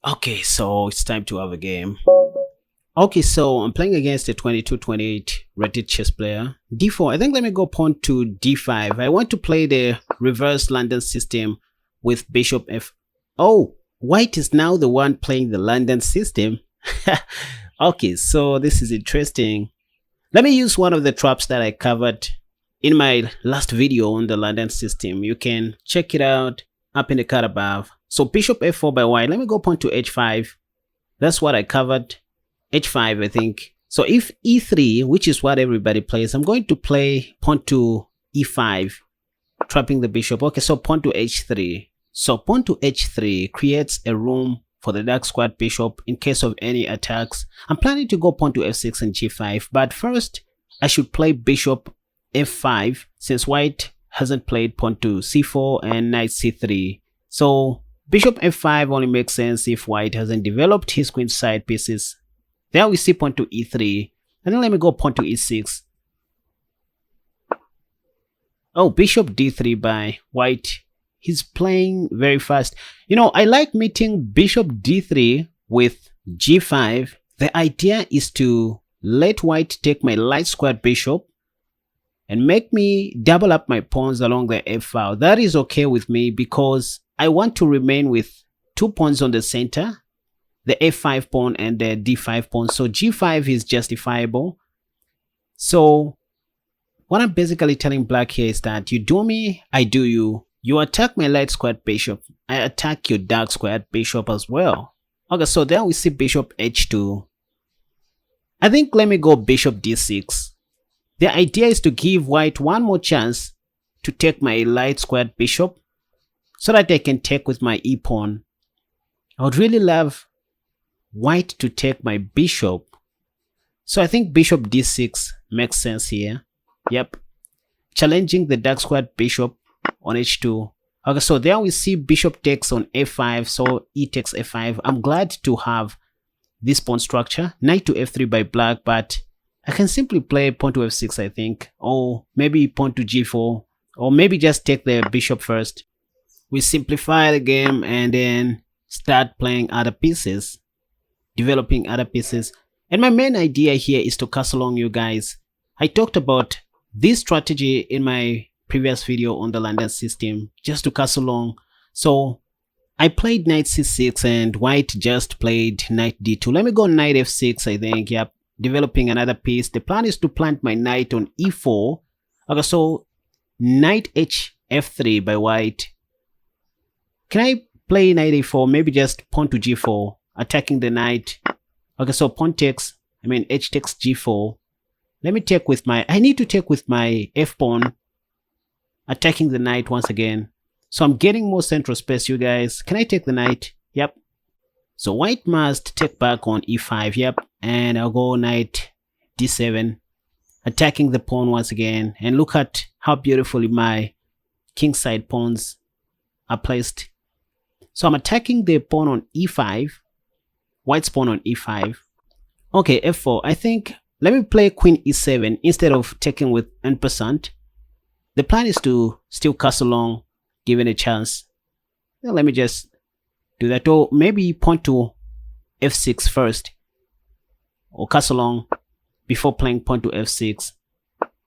Okay, so it's time to have a game. Okay, so I'm playing against a 22-28 rated chess player. D4, I think let me go pawn to D5. I want to play the reverse London system with bishop F. Oh, white is now the one playing the London system. Okay, so this is interesting. Let me use one of the traps that I covered in my last video on the London system. You can check it out up in the card above. So bishop F4 by white. Let me go pawn to H5. That's what I covered. H5, I think. So if E3, which is what everybody plays, I'm going to play pawn to E5, trapping the bishop. Okay, so pawn to H3. So pawn to H3 creates a room for the dark squared bishop in case of any attacks. I'm planning to go pawn to F6 and G5, but first I should play bishop F5 since white hasn't played pawn to C4 and knight C3. So bishop F5 only makes sense if white hasn't developed his queen side pieces. There we see pawn to E3, and then let me go pawn to E6. Oh, bishop D3 by white. He's playing very fast. You know, I like meeting bishop D3 with G5. The idea is to let white take my light squared bishop and make me double up my pawns along the F file. That is okay with me because I want to remain with 2 pawns on the center, the F5 pawn and the D5 pawn. So G5 is justifiable. So what I'm basically telling black here is that you do me, I do you. You attack my light squared bishop, I attack your dark squared bishop as well. Okay, so then we see bishop H2. I think let me go bishop D6. The idea is to give white one more chance to take my light squared bishop so that I can take with my E pawn. I would really love white to take my bishop. So I think bishop D6 makes sense here. Yep. Challenging the dark squared bishop on H2. Okay, so there we see bishop takes on F5, so E takes F5. I'm glad to have this pawn structure. Knight to F3 by black, but I can simply play pawn to F6, I think. Or maybe pawn to G4. Or maybe just take the bishop first. We simplify the game and then start playing other pieces. Developing other pieces. And my main idea here is to castle long, you guys. I talked about this strategy in my previous video on the London system, just to castle long. So I played knight C6 and white just played knight D2. Let me go knight F6, I think. Yep. Developing another piece. The plan is to plant my knight on E4. Okay, so knight F3 by white. Can I play knight A4? Maybe just pawn to G4, attacking the knight. Okay, so pawn takes, H takes G4. Let me take with my, I need to take with my F pawn, attacking the knight once again. So I'm getting more central space, you guys. Can I take the knight? Yep. So white must take back on E5. Yep. And I'll go knight D7, attacking the pawn once again. And look at how beautifully my kingside pawns are placed. So I'm attacking the pawn on E5, white's pawn on E5. Okay, F4. I think let me play queen E7 instead of taking with en passant. The plan is to still castle long, given a chance. Well, let me just do that. Or maybe pawn to F6 first, or castle long before playing pawn to F6.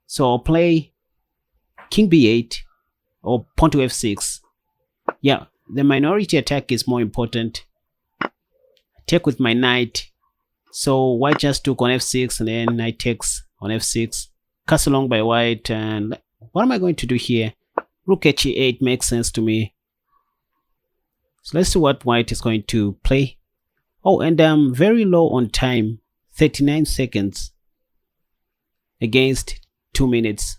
So I'll play king B8 or pawn to F6. Yeah, the minority attack is more important. Take with my knight. So white just took on F6 and then knight takes on F6. Castle long by white. And what am I going to do here? Rook H8 makes sense to me. So let's see what white is going to play. Oh, and I'm very low on time. 39 seconds against 2 minutes.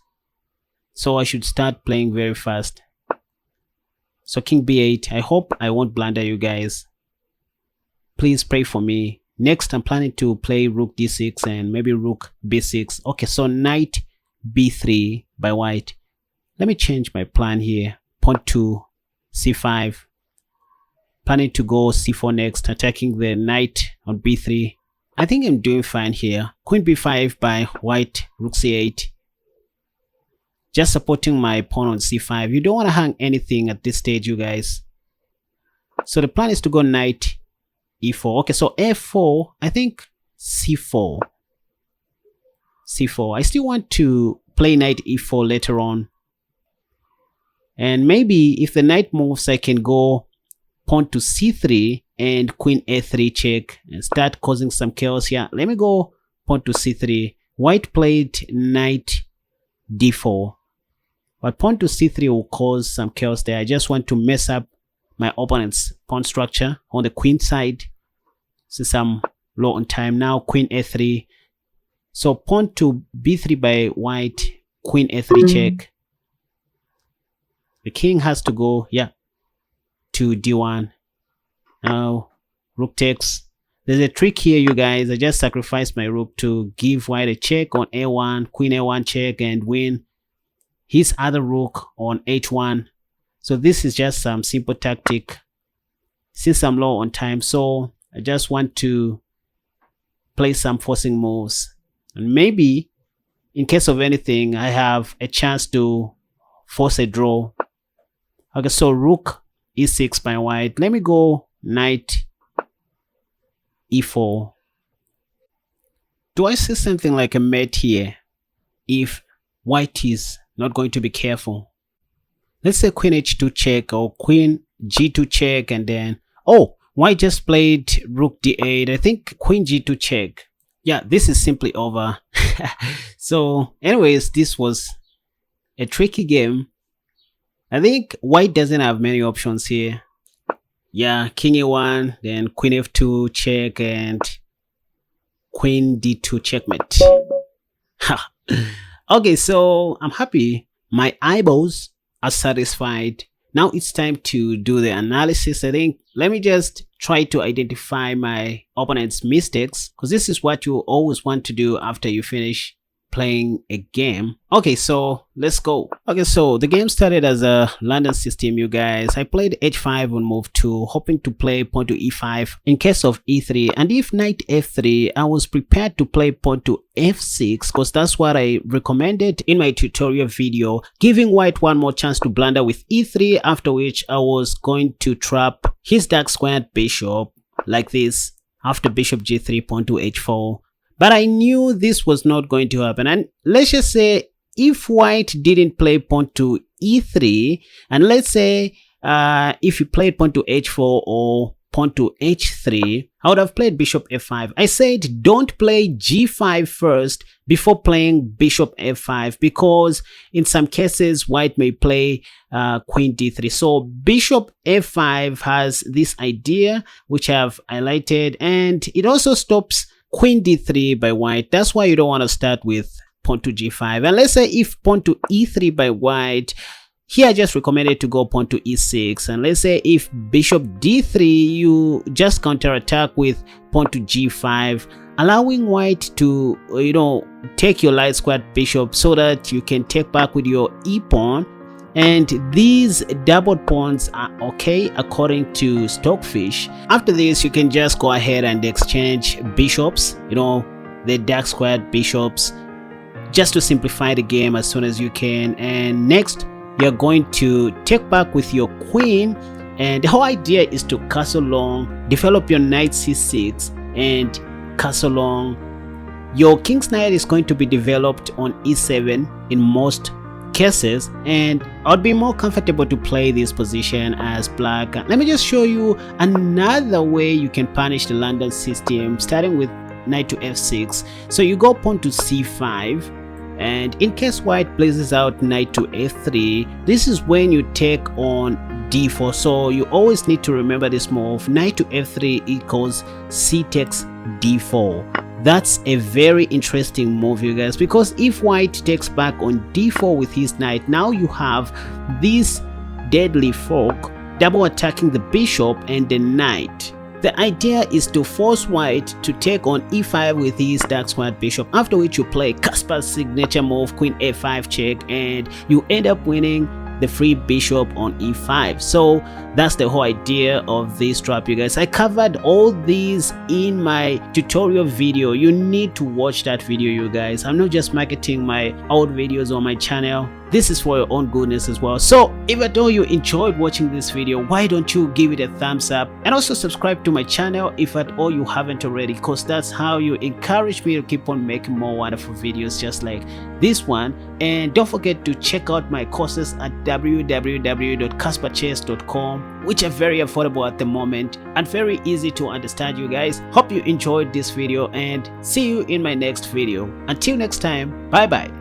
So I should start playing very fast. So king B8. I hope I won't blunder, you guys. Please pray for me. Next, I'm planning to play rook D6 and maybe rook B6. Okay, so knight B3 by white. Let me change my plan here. Pawn to C5. Planning to go C4 next, attacking the knight on B3. I think I'm doing fine here. Queen B5 by white, rook C8. Just supporting my pawn on C5. You don't want to hang anything at this stage, you guys. So the plan is to go knight e4. Okay, so f4, I think c4. c4. I still want to play knight e4 later on. And maybe if the knight moves, I can go pawn to c3 and queen a3 check and start causing some chaos here. Let me go pawn to c3. White played knight d4. But pawn to c3 will cause some chaos there. I just want to mess up my opponent's pawn structure on the queen side. Since I'm low on time now, queen a3. So pawn to b3 by white, queen a3 check. The king has to go, to d1. Now rook takes. There's a trick here, you guys. I just sacrificed my rook to give white a check on a1, queen a1 check, and win his other rook on h1. So this is just some simple tactic since I'm low on time. So I just want to play some forcing moves, and maybe in case of anything I have a chance to force a draw. Okay, so rook e6 by white. Let me go knight e4. Do I see something like a mate here if white is not going to be careful? Let's say queen h2 check or queen g2 check, and then white just played rook d8. I think queen g2 check. Yeah, this is simply over. So anyways, this was a tricky game. I think white doesn't have many options here. Yeah, king a1, then queen f2 check, and queen d2 checkmate. Okay, so I'm happy. My eyeballs are satisfied. Now it's time to do the analysis. I think let me just try to identify my opponent's mistakes, because this is what you always want to do after you finish playing a game. Okay, so let's go. Okay, so the game started as a London system, you guys. I played h5 on move 2, hoping to play pawn to e5 in case of e3, and if knight f3, I was prepared to play pawn to f6, because that's what I recommended in my tutorial video, giving white one more chance to blunder with e3, after which I was going to trap his dark squared bishop like this after bishop g3, pawn to h4. But I knew this was not going to happen. And let's just say if white didn't play pawn to e3, and let's say if you played pawn to h4 or pawn to h3, I would have played bishop f5. I said don't play g5 first before playing bishop f5, because in some cases white may play queen d3. So bishop f5 has this idea which I've highlighted, and it also stops queen d3 by white. That's why you don't want to start with pawn to g5. And let's say if pawn to e3 by white, here I just recommended to go pawn to e6. And let's say if bishop d3, you just counterattack with pawn to g5, allowing white to take your light squared bishop so that you can take back with your e pawn. And these doubled pawns are okay according to Stockfish. After this, you can just go ahead and exchange bishops, the dark squared bishops, just to simplify the game as soon as you can. And next, you're going to take back with your queen, and the whole idea is to castle long, develop your knight c6 and castle long. Your king's knight is going to be developed on e7 in most cases, and I'd be more comfortable to play this position as black. Let me just show you another way you can punish the London system, starting with knight to f6. So you go pawn to c5, and in case white places out knight to f3, this is when you take on d4. So you always need to remember this move. Knight to f3 equals c takes d4. That's a very interesting move, you guys, because if white takes back on d4 with his knight, now you have this deadly fork double attacking the bishop and the knight. The idea is to force white to take on e5 with his dark squared bishop, after which you play Kaspar's signature move queen a5 check, and you end up winning the free bishop on e5. So that's the whole idea of this trap, you guys. I covered all these in my tutorial video. You need to watch that video, you guys. I'm not just marketing my old videos on my channel. this is for your own goodness as well. So if at all you enjoyed watching this video, why don't you give it a thumbs up and also subscribe to my channel if at all you haven't already, because that's how you encourage me to keep on making more wonderful videos just like this one. And don't forget to check out my courses at www.casperchess.com, which are very affordable at the moment and very easy to understand, you guys. Hope you enjoyed this video and see you in my next video. Until next time, bye bye.